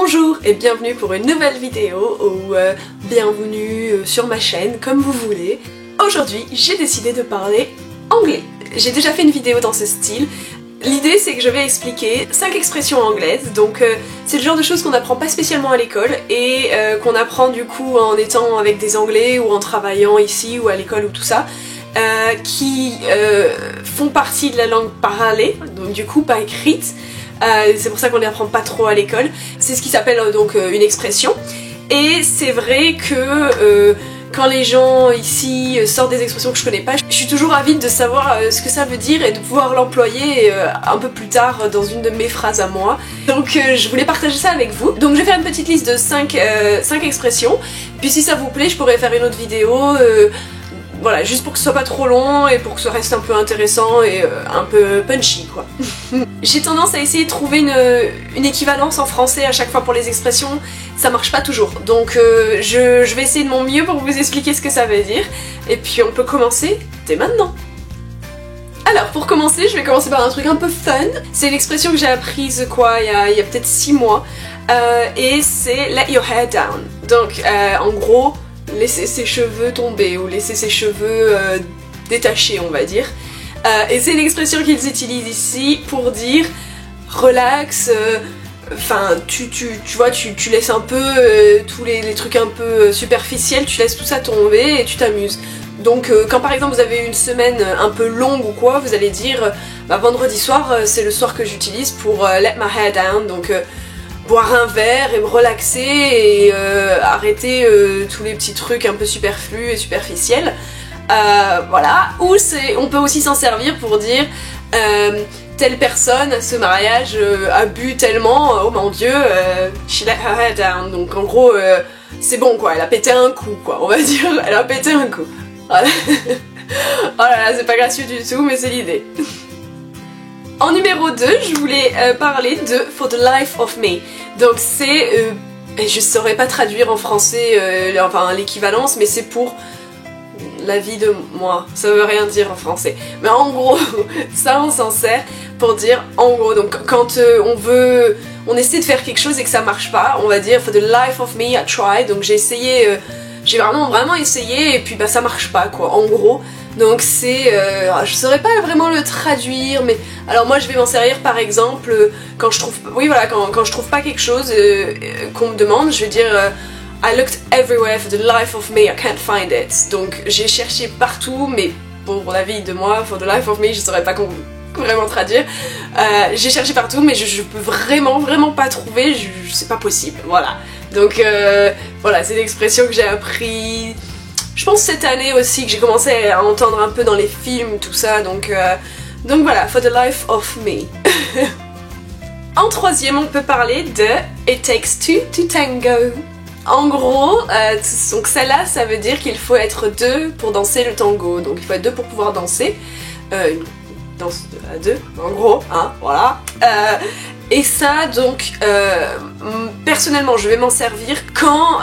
Bonjour et bienvenue pour une nouvelle vidéo ou bienvenue sur ma chaîne, comme vous voulez. Aujourd'hui, j'ai décidé de parler anglais. J'ai déjà fait une vidéo dans ce style. L'idée c'est que je vais expliquer 5 expressions anglaises, donc c'est le genre de choses qu'on n'apprend pas spécialement à l'école et qu'on apprend du coup en étant avec des anglais ou en travaillant ici ou à l'école ou tout ça, qui font partie de la langue parlée, donc du coup pas écrite. C'est pour ça qu'on les apprend pas trop à l'école. C'est ce qui s'appelle donc une expression. Et c'est vrai que quand les gens ici sortent des expressions que je connais pas, je suis toujours avide de savoir ce que ça veut dire et de pouvoir l'employer un peu plus tard dans une de mes phrases à moi. Donc je voulais partager ça avec vous. Donc je vais faire une petite liste de 5 expressions. Puis si ça vous plaît, je pourrais faire une autre vidéo. Voilà, juste pour que ce soit pas trop long et pour que ça reste un peu intéressant et un peu punchy quoi. J'ai tendance à essayer de trouver une équivalence en français à chaque fois pour les expressions, ça marche pas toujours. Donc je vais essayer de mon mieux pour vous expliquer ce que ça veut dire. Et puis on peut commencer dès maintenant. Alors pour commencer, je vais commencer par un truc un peu fun. C'est l'expression que j'ai apprise quoi, il y a peut-être 6 mois. Et c'est let your hair down. Donc en gros, laisser ses cheveux tomber ou laisser ses cheveux détachés on va dire. Et c'est une expression qu'ils utilisent ici pour dire relax, enfin tu vois, tu laisses un peu tous les trucs un peu superficiels, tu laisses tout ça tomber et tu t'amuses. Donc quand par exemple vous avez une semaine un peu longue ou quoi, vous allez dire bah, vendredi soir c'est le soir que j'utilise pour let my hair down, donc boire un verre et me relaxer et arrêter tous les petits trucs un peu superflus et superficiels. Voilà, ou on peut aussi s'en servir pour dire telle personne à ce mariage a bu tellement, oh mon dieu, she let her hair down. Donc en gros, c'est bon quoi, elle a pété un coup quoi, on va dire, elle a pété un coup. Voilà. Oh là là, c'est pas gracieux du tout, mais c'est l'idée. En numéro 2, je voulais parler de For the Life of Me. Donc c'est, je saurais pas traduire en français enfin l'équivalence, mais c'est pour la vie de moi. Ça veut rien dire en français. Mais en gros, ça on s'en sert pour dire en gros, donc quand on essaie de faire quelque chose et que ça marche pas, on va dire For the life of me I tried. Donc j'ai essayé, j'ai vraiment essayé et puis bah ça marche pas quoi, en gros. Donc c'est, je saurais pas vraiment le traduire, mais alors moi je vais m'en servir par exemple quand je trouve, oui voilà, quand je trouve pas quelque chose qu'on me demande, je vais dire I looked everywhere for the life of me, I can't find it. Donc j'ai cherché partout, mais pour la vie de moi, for the life of me, je saurais pas vraiment traduire. J'ai cherché partout, mais je peux vraiment pas trouver, c'est pas possible, voilà. Donc voilà, c'est l'expression que j'ai appris. Je pense cette année aussi que j'ai commencé à entendre un peu dans les films, tout ça, donc voilà, for the life of me. En troisième, on peut parler de It takes two to tango. En gros, donc celle-là, ça veut dire qu'il faut être deux pour danser le tango. Donc il faut être deux pour pouvoir danser. Une danse à deux, en gros, hein, voilà. Et ça, donc, personnellement, je vais m'en servir quand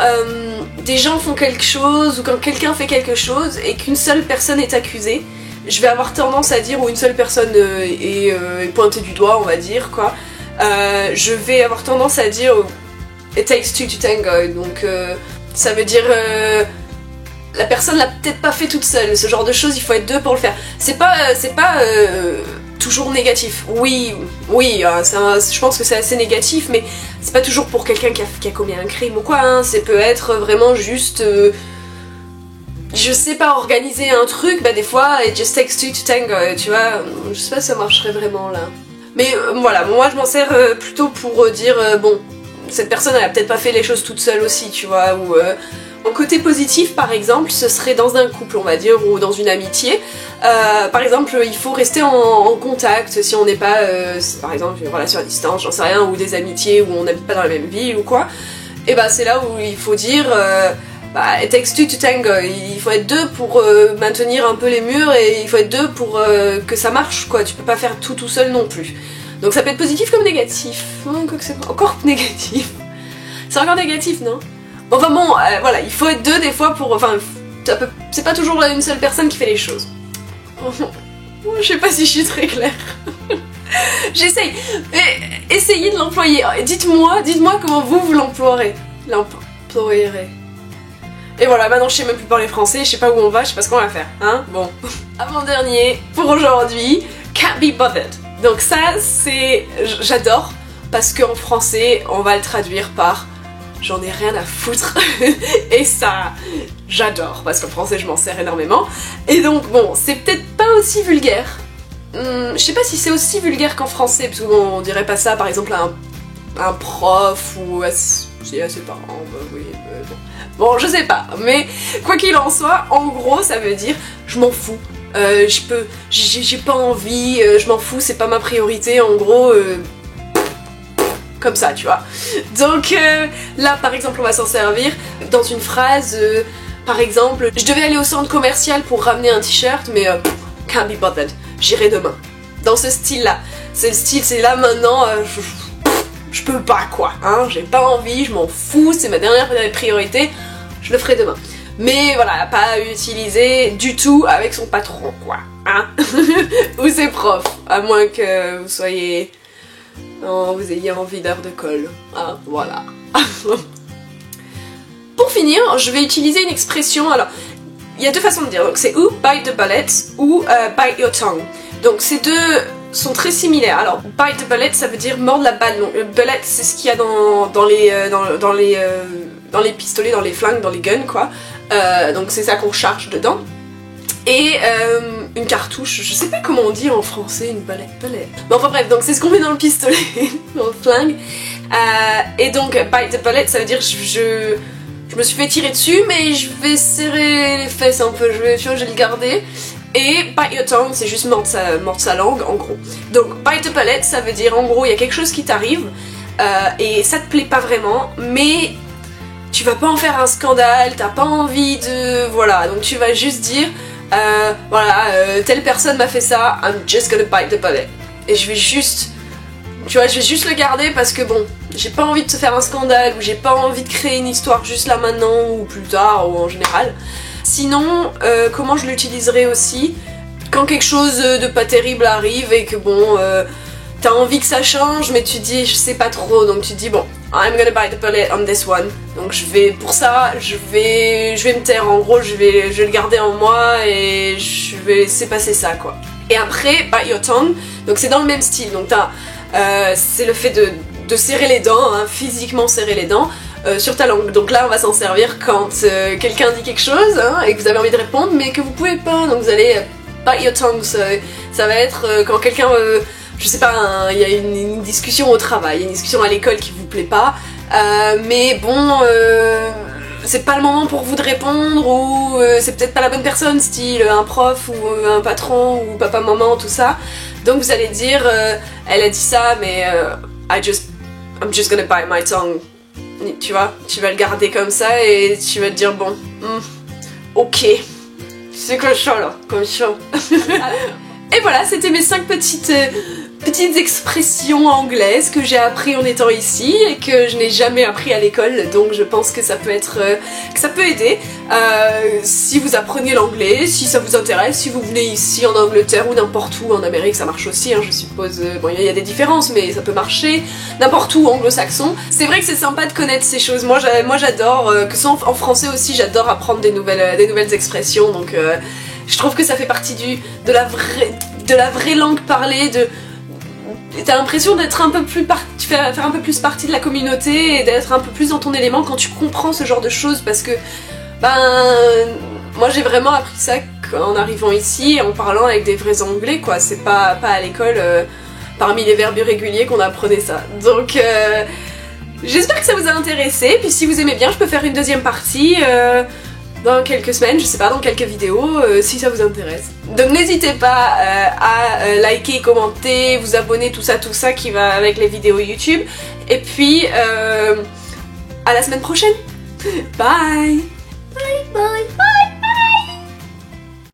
des gens font quelque chose ou quand quelqu'un fait quelque chose et qu'une seule personne est accusée. Je vais avoir tendance à dire, ou une seule personne est pointée du doigt, on va dire, quoi. Je vais avoir tendance à dire It takes two to tango. Donc, ça veut dire la personne l'a peut-être pas fait toute seule. Ce genre de choses, il faut être deux pour le faire. C'est pas toujours négatif. Oui, je pense que c'est assez négatif, mais c'est pas toujours pour quelqu'un qui a commis un crime ou quoi, hein. Ça peut être vraiment juste, je sais pas, organiser un truc, bah des fois, it just takes two to tango, tu vois, je sais pas si ça marcherait vraiment là. Mais voilà, moi je m'en sers plutôt pour dire, bon, cette personne elle a peut-être pas fait les choses toute seule aussi, tu vois, ou... En côté positif, par exemple, ce serait dans un couple, on va dire, ou dans une amitié. Par exemple, il faut rester en contact si on n'est pas, par exemple, une relation à distance, j'en sais rien, ou des amitiés où on n'habite pas dans la même ville ou quoi. Et bah c'est là où il faut dire, bah, it takes two to tango. Il faut être deux pour maintenir un peu les murs et il faut être deux pour que ça marche, quoi. Tu peux pas faire tout seul non plus. Donc ça peut être positif comme négatif. Quoi que c'est encore négatif. C'est encore négatif, non ? Enfin bon, voilà, il faut être deux des fois pour... Enfin, c'est pas toujours une seule personne qui fait les choses. Je sais pas si je suis très claire. J'essaye. Essayez de l'employer. Dites-moi comment vous l'emploierez. L'employerez. Et voilà, maintenant je sais même plus parler français, je sais pas où on va, je sais pas ce qu'on va faire, hein. Bon. Avant-dernier pour aujourd'hui, can't be bothered. Donc ça, c'est... j'adore, parce qu'en français, on va le traduire par j'en ai rien à foutre. Et ça, j'adore, parce qu'en français, je m'en sers énormément. Et donc, bon, c'est peut-être pas aussi vulgaire. Je sais pas si c'est aussi vulgaire qu'en français, parce qu'on dirait pas ça, par exemple, à un prof ou à ses parents, bah oui, bon. Bon, je sais pas, mais quoi qu'il en soit, en gros, ça veut dire je m'en fous. J'ai pas envie, je m'en fous, c'est pas ma priorité, en gros, comme ça, tu vois. Donc là, par exemple, on va s'en servir dans une phrase, par exemple, je devais aller au centre commercial pour ramener un t-shirt, mais can't be bothered, j'irai demain. Dans ce style-là, c'est le style, c'est là maintenant, je peux pas quoi, hein, j'ai pas envie, je m'en fous, c'est ma dernière priorité, je le ferai demain. Mais voilà, pas utiliser du tout avec son patron quoi, hein, ou ses profs, à moins que vous soyez... non, vous ayez envie d'heure de colle, hein, voilà. Pour finir, je vais utiliser une expression, alors, il y a deux façons de dire, donc c'est ou bite the bullet ou bite your tongue. Donc ces deux sont très similaires. Alors, bite the bullet, ça veut dire mordre la balle. Donc, le bullet, c'est ce qu'il y a dans les pistolets, dans les flingues, dans les guns, quoi. Donc c'est ça qu'on charge dedans. Et une cartouche, je sais pas comment on dit en français, une bullet. Mais enfin bref, donc c'est ce qu'on met dans le pistolet, dans le flingue. Et donc, bite the bullet, ça veut dire je me suis fait tirer dessus, mais je vais serrer les fesses un peu, je vais le garder. Et bite your tongue, c'est juste mordre sa langue, en gros. Donc, bite the bullet, ça veut dire, en gros, il y a quelque chose qui t'arrive, et ça te plaît pas vraiment, mais tu vas pas en faire un scandale, t'as pas envie de... voilà, donc tu vas juste dire, voilà, telle personne m'a fait ça, I'm just gonna bite the bullet. Et je vais juste... tu vois, je vais juste le garder parce que bon, j'ai pas envie de se faire un scandale, ou j'ai pas envie de créer une histoire juste là maintenant, ou plus tard, ou en général. Sinon, comment je l'utiliserai aussi quand quelque chose de pas terrible arrive et que bon, t'as envie que ça change mais tu dis je sais pas trop, donc tu dis bon, I'm gonna bite the bullet on this one. Donc pour ça, je vais me taire, en gros je vais le garder en moi et je vais laisser passer ça quoi. Et après, bite your tongue, donc c'est dans le même style, donc c'est le fait de serrer les dents, hein, physiquement serrer les dents. Sur ta langue. Donc là on va s'en servir quand quelqu'un dit quelque chose hein, et que vous avez envie de répondre mais que vous pouvez pas, donc vous allez bite your tongue. Ça va être quand quelqu'un, je sais pas, il y a une discussion au travail, une discussion à l'école qui vous plaît pas, mais bon, c'est pas le moment pour vous de répondre, ou c'est peut-être pas la bonne personne, style un prof ou un patron ou papa maman, tout ça. Donc vous allez dire elle a dit ça mais I'm just gonna bite my tongue. Tu vois, tu vas le garder comme ça et tu vas te dire bon, ok, c'est comme ça là, comme ça. Et voilà, c'était mes 5 petites expressions anglaises que j'ai appris en étant ici et que je n'ai jamais appris à l'école, donc je pense que ça peut aider si vous apprenez l'anglais, si ça vous intéresse, si vous venez ici en Angleterre ou n'importe où, en Amérique ça marche aussi, hein, je suppose, bon il y a des différences mais ça peut marcher, n'importe où anglo-saxon. C'est vrai que c'est sympa de connaître ces choses, moi j'adore, que ce soit en français aussi, j'adore apprendre des nouvelles expressions, donc je trouve que ça fait partie de la vraie langue parlée, t'as l'impression d'être un peu plus faire un peu plus partie de la communauté et d'être un peu plus dans ton élément quand tu comprends ce genre de choses, parce que moi j'ai vraiment appris ça en arrivant ici, en parlant avec des vrais anglais quoi, c'est pas à l'école parmi les verbes irréguliers qu'on apprenait ça. Donc j'espère que ça vous a intéressé, puis si vous aimez bien je peux faire une deuxième partie dans quelques semaines, je sais pas, dans quelques vidéos, si ça vous intéresse. Donc n'hésitez pas à liker, commenter, vous abonner, tout ça qui va avec les vidéos YouTube. Et puis, à la semaine prochaine. Bye!